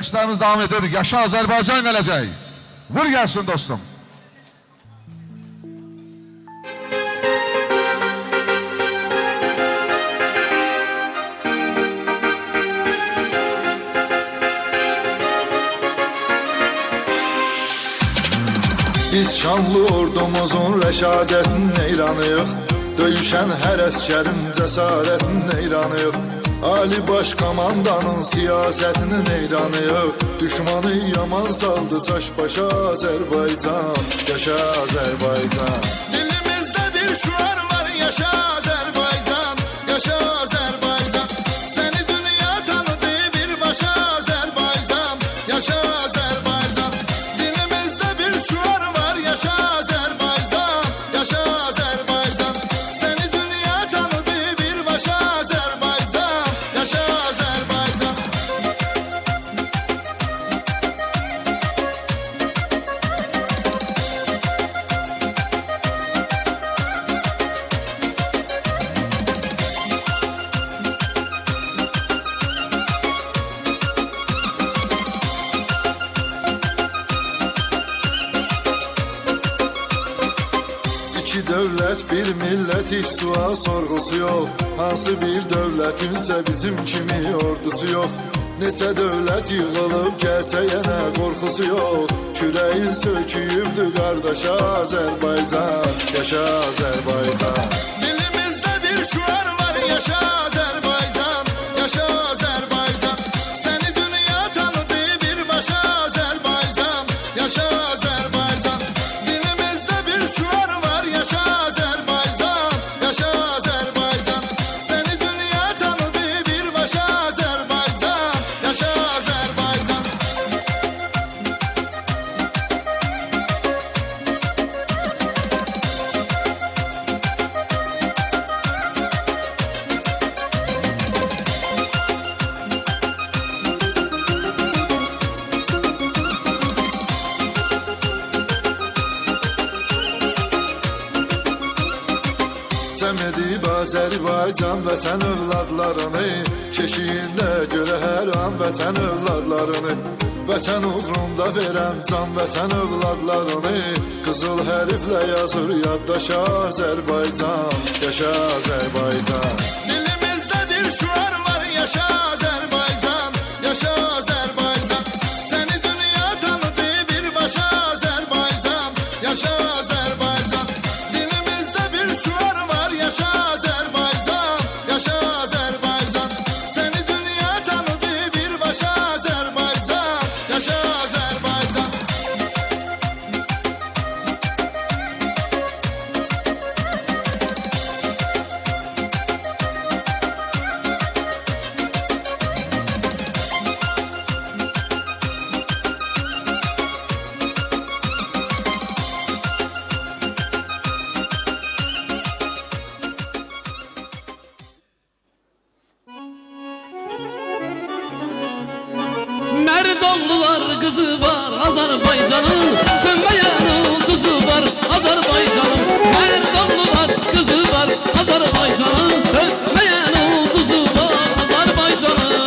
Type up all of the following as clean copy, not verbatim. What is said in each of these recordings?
rəqslərimiz davam edir. Yaşa Azərbaycan gələcək. Vur gəlsin dostum. Biz şanlı ordumuzun rəşadətin eyranıyıq. Döyüşən hər əskərin cəsarətin eyranıyıq. Ali baş komandanın siyasətinin eyranıyıq. Düşmanı yaman saldı çaş başa Azərbaycan. Yaşa Azərbaycan. Dilimizdə bir şuar var, yaşa Azərbaycan. Yaşa Azərbaycan. Səni dünya tanıdı birbaşa Azərbaycan. Yaşa Azərbaycan. Dilimizdə bir şuar var, yaşa Azərbaycan. Yaşa Azərbaycan. Səni dünya tanıdı birbaşa Azərbaycan. Yaşa Azərbaycan. İki dövlət, bir millət, hiç sual sorğusu yox. Hansı bir dövlətinsə bizim kimi ordusu yox. Neçə dövlət yığılıb gəlsə yenə qorxusu yox. Kürəyin söküyübdü qardaşa Azərbaycan. Yaşa Azərbaycan. Dilimizdə bir şuar var, yaşa Azərbaycan. Yaşa Azərbaycan. Səni dünya tanıdı birbaşa Azərbaycan. Yaşa Azərbaycan. Dilimizdə bir şuar var, yaşa Azərbaycan. Yaşa Azərbaycan. Səni dünya tanıdı birbaşa Azərbaycan. Yaşa Azərbaycan. Cəm edib Azərbaycan vətən övladlarını, keşiyində görə hər an vətən övladlarını. Vətən uğrunda verən can vətən övladlarını, qızıl hərflə yazır yaddaşa Azərbaycan. Yaşa Azərbaycan. Dilimizdə bir şuar var, yaşa Azərbaycan. Yaşa Azərbaycan. Səni dünya tanıdı birbaşa Azərbaycan. Yaşa Azərbaycan. Dilimizdə bir şuar var, yaşa Azərbaycan. Yaşa Azərbaycan. Səni dünya tanıdı birbaşa Azərbaycan. Yaşa Azərbaycan. Mərdoğlu var, qızı var Azərbaycanın, sönməyən ulduzu var Azərbaycanın. Mərdoğlu var, qızı var Azərbaycanın, sönməyən ulduzu var Azərbaycanın.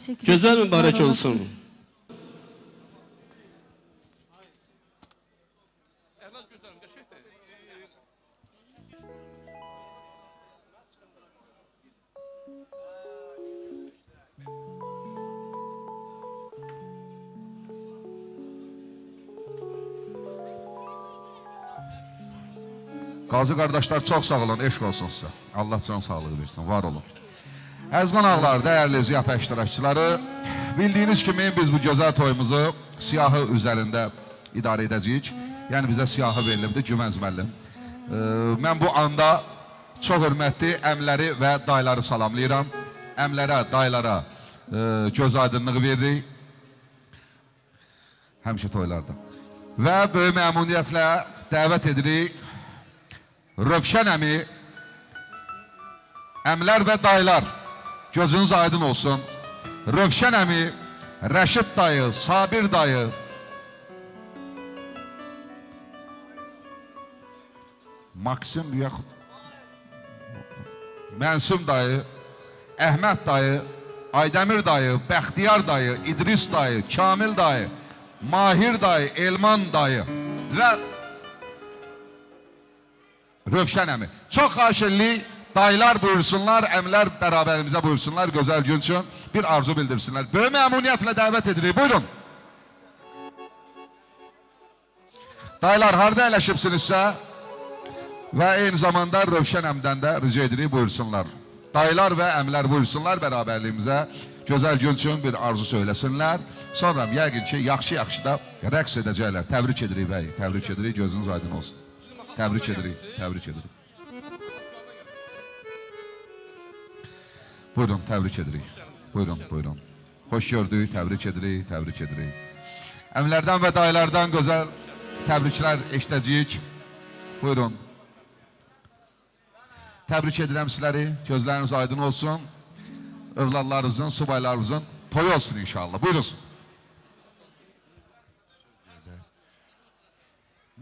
Teşekkür Gözəl ederim. mübarək Var olsun. olasınız. Qazi qardaşlar çox sağ olun, eşq olsun sizə. Allah can sağlığı versin, var olun. Əziz qonaqlar, dəyərli ziyafət iştirakçıları, bildiyiniz kimi biz bu gözəl toyumuzu siyahı üzərində idarə edəcəyik. Yəni bizə siyahı verilibdir, Güvənc müəllim. Mən bu anda çox hörmətli əmləri və dayıları salamlayıram. Əmlərə, dayılara göz aydınlığı veririk. Həmişə toylarda. Və böyük məmnuniyyətlə dəvət edirik Rövşən əmi, əmlər və dayılar, gözünüz aydın olsun. Rövşən əmi, Rəşid dayı, Sabir dayı, Maksim yaxud Mənsum dayı, Əhməd dayı, Aydəmir dayı, Bəxtiyar dayı, İdris dayı, Kamil dayı, Mahir dayı, Elman dayı və Rövşən əmi. Çox xahiş edirik, dayılar buyursunlar, əmlər bərabərimizə buyursunlar, gözəl gün üçün bir arzu bildirsinlər. Böyük məmnuniyyətlə dəvət edirik, buyurun. Dayılar, harada əyləşibsinizsə və eyni zamanda Rövşən əmdən də rica edirik, buyursunlar. Dayılar və əmlər buyursunlar bərabərliyimizə, gözəl gün üçün bir arzu söyləsinlər. Sonra yəqin ki, yaxşı-yaxşı da rəqs edəcəklər. Təbrik edirik bəy, təbrik edirik, gözünüz aydın olsun. Təbrik edirik, təbrik edirik. Buyurun, təbrik edirik. Buyurun, buyurun. Xoş gördük, təbrik edirik, təbrik edirik. Əmlərdən və dayılardan gözəl təbriklər eşidəcəyik. Buyurun. Təbrik edirəm sizləri, gözləriniz aydın olsun. Övladlarınızın, subaylarınızın toyu olsun inşallah. Buyurun.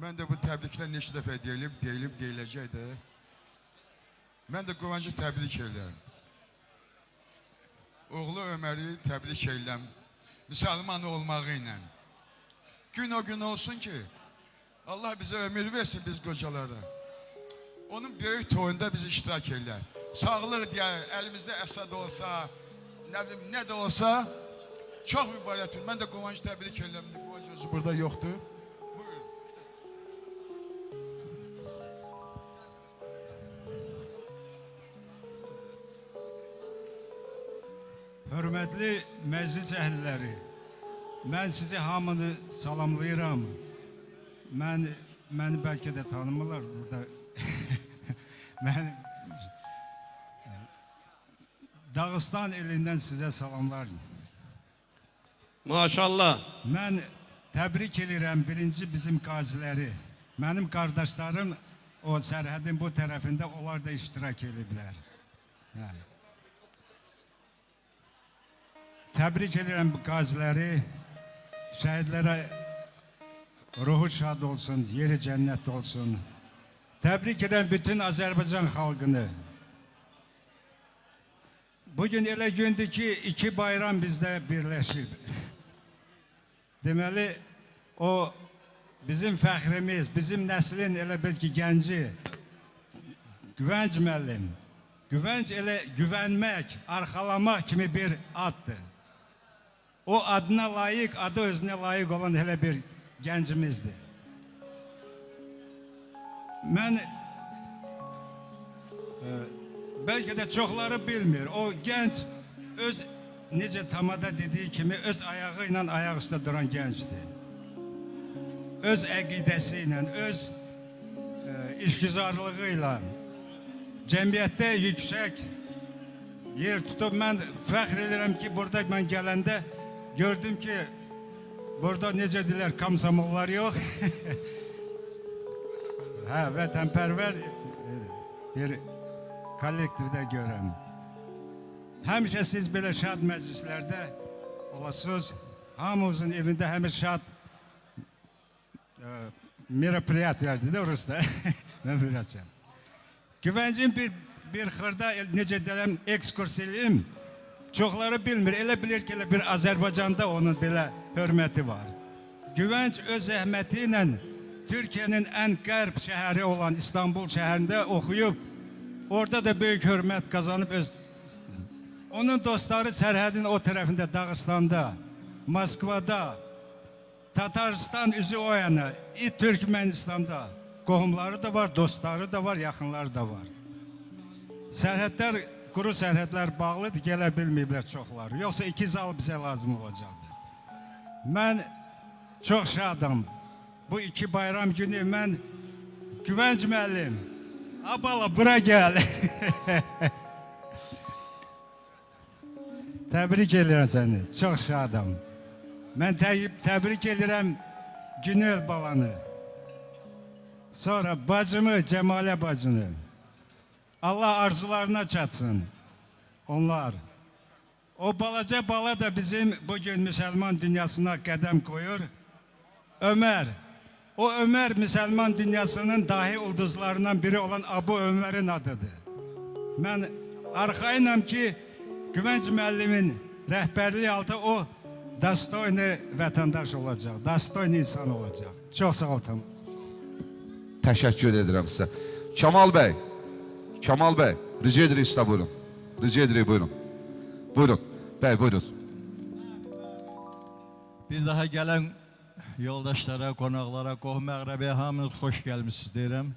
Mən də bu təbriklər neçə dəfə deyiləcək də. Mən də Qovancı təbrik edirəm. Oğlu Öməri təbrik edirəm. Müsəlman olmağı ilə. Gün o gün olsun ki, Allah bizə ömür versin biz qocalara. Onun böyük toyunda biz iştirak edirlər. Sağlıq deyə, əlimizdə əsad olsa, nə bilim, nə də olsa, çox mübarəkdir. Mən də Qovancı təbrik edirəm. Qovancı özü burada yoxdur. Hörmətli məclis əhliləri, mən sizi hamını salamlayıram. Məni bəlkə də tanımırlar burada. Mən Dağıstan elindən sizə salamlar. Maşallah. Mən təbrik edirəm birinci bizim qaziləri. Mənim qardaşlarım o sərhədin bu tərəfində onlar da iştirak ediblər. Təbrik edirəm bu qaziləri, şəhidlərə ruhu şad olsun, yeri cənnət olsun. Təbrik edirəm bütün Azərbaycan xalqını. Bugün elə gündür ki, iki bayram bizdə birləşir. Deməli, o bizim fəxrimiz, bizim nəslin elə bil ki, gənci, Güvənc müəllim. Güvənc elə güvənmək, arxalamaq kimi bir addır. O adına layiq, adı özünə layiq olan elə bir gəncimizdir. Mən bəlkə də çoxları bilmir. O gənc öz, necə Tamada dediyi kimi, öz ayağı ilə ayaq üstə duran gəncdir. Öz əqidəsi ilə, öz işgüzarlığı ilə cəmiyyətdə yüksək yer tutub. Mən fəxr edirəm ki, burada mən gələndə gördüm ki, burada necə deyirlər, komsomollar yox. Hə, vətənpərvər bir kollektivdə görəm. Həmişə siz belə şad məclislərdə olasınız. Hamımızın evində həmişə şad merapриятияларdır da orası da. Mən biləcəm. Güvəncin bir xırda necə deyirəm ekskurs eləyim. çoxları bilmir. Elə bilir ki, elə bir Azərbaycanda onun belə hörməti var. Güvənc öz zəhməti ilə Türkiyənin ən qərb şəhəri olan İstanbul şəhərində oxuyub, orada da böyük hörmət qazanıb onun dostları sərhədin o tərəfində Dağıstanda, Moskvada, Tataristan üzü o yana, Türkmenistan'da qohumları da var, dostları da var, yaxınları da var. Sərhədlər, quru sərhədlər bağlıdır, gələ bilməyiblər çoxları. Yoxsa 2 zal bizə lazım olacaqdır. Mən çox şadam. Bu 2 bayram günü mən Güvənc müəllim, abala bura gəl. Təbrik edirəm səni, çox şadam. Mən təbrik edirəm Günel balanı. Sonra bacımı, Cemalə bacını. Allah arzularına çatsın. Onlar. O balaca bala da bizim bugün Müslüman dünyasına qədəm koyur. Ömer. O Ömer Müslüman dünyasının dahi ulduzlarından biri olan Abu Ömer'in adıdır. Mən arxayınam ki, Güvənc müəllimin rəhbərliyi altı o dastoyni vətəndaş olacaq, dastoyni insan olacaq. Çox sağ ol, tamam. Təşəkkür edirəm sizə. Kemal bəy, rica edirik sizə buyurun. Rica edirik, buyurun. Buyurun, bəy, buyurun. Bir daha gələn yoldaşlara, qonaqlara, qohum əqrəbəyə hamınız xoş gəlmişsiniz deyirəm.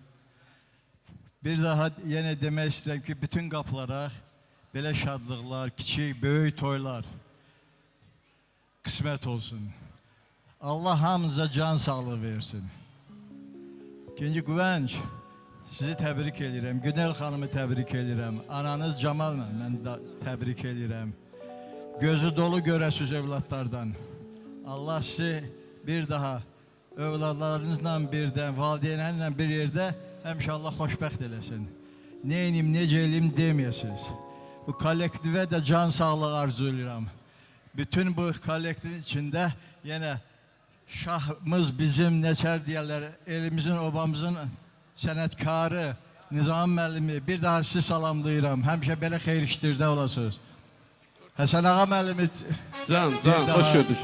Bir daha yenə demək istəyirəm ki, bütün qapılara belə şadlıqlar, kiçik, böyük toylar qismət olsun. Allah hamınıza can sağlığı versin. İkinci Güvənc, sizi təbrik edirəm. Günel xanımı təbrik edirəm. Ananız Camal'la mən də təbrik edirəm. Gözü dolu görəsiz övladlardan. Allah sizi bir daha övladlarınızla birdən, valideynlərlə bir yerdə həmişə Allah xoşbəxt eləsin. Neynim, necə eləyim deməyəsiniz. Bu kollektivə də can sağlığı arzu edirəm. Bütün bu kollektivin içində yenə şahımız bizim neçər deyərlər, elimizin, obamızın sənətkarı, Nizam müəllimi, bir daha sizi salamlayıram. Həmişə belə xeyir işlərdə olasınız. Həsən ağa müəllimi Can, hoş gördük.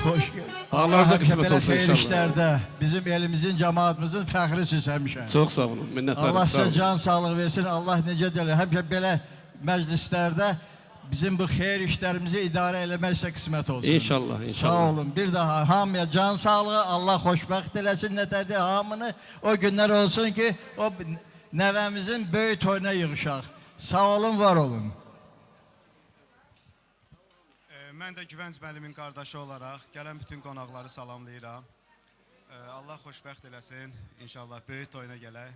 xoş Allah'a qismət olsun xeyir inşallah. işlərdə bizim elimizin, cəmaatımızın fəxrisiz həmişə. Çox sağ olun, minnətdarım. Allah sağ olun. sizə can sağlığı versin. Allah necə deyirlər, həmişə belə məclislərdə bizim bu xeyir işlərimizi idarə eləməksə qismət olsun. İnşallah, inşallah. Sağ olun. Bir daha hamıya can sağlığı, Allah xoşbəxt eləsin nətədir hamını. O günlər olsun ki, o nəvəmizin böyük toyuna yığışaq. Sağ olun, var olun. Mən də Güvənc müəllimin qardaşı olaraq gələn bütün qonaqları salamlayıram. Allah xoşbəxt eləsin. İnşallah böyük toyuna gələk.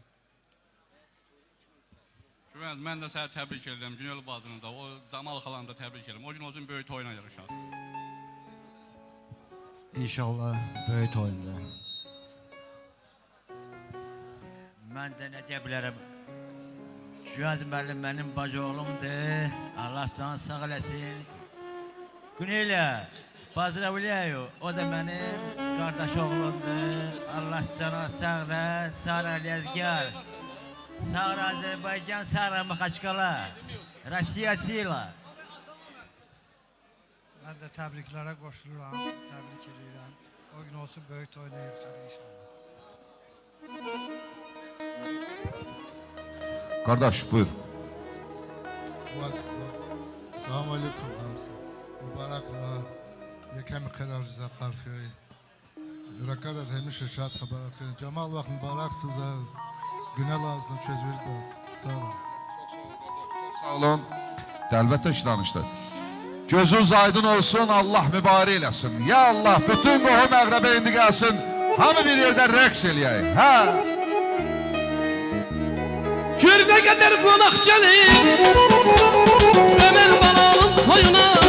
Güvənc, mən də səni təbrik edirəm, Günel bacını da, o Camal xalanı da təbrik edirəm. O gün olsun böyük toyuna yarışaq. İnşallah böyük toyunda. Mən də nə deyə bilərəm? Güvənc müəllim mənim bacı oğlumdur. Allah canı sağ eləsin. Güneylə, Bazıra Uliyayo, o da mənim qardaş oğlumdur. Allah canı sağ elə, Sara Lezgar. Sağra Azərbaycan, Sağra Maxaçqala. Rusya Sila. Mən də təbriklərə qoşuluram, təbrik edirəm. O gün olsun böyük toyuna yığışaq inşallah. Qardaş, buyur. Salam aleyküm hamısı. Mübaraklar. Yekəmi xəracizə qalxı. Rəqələr həmişə şad xəbər axı. Camal vaxt mübarəksiniz. Günel ağzına söz verdi. Sağ olun. Sağ olun. Əlbəttə ki, danışdı. Gözünüz aydın olsun, Allah mübarək eləsin. Ya Allah, bütün qohum əqrəbə indi gəlsin. Hamı bir yerdə rəqs eləyək. Hə? Gör nə qədər qonaq gəlir Ömər balanın toyuna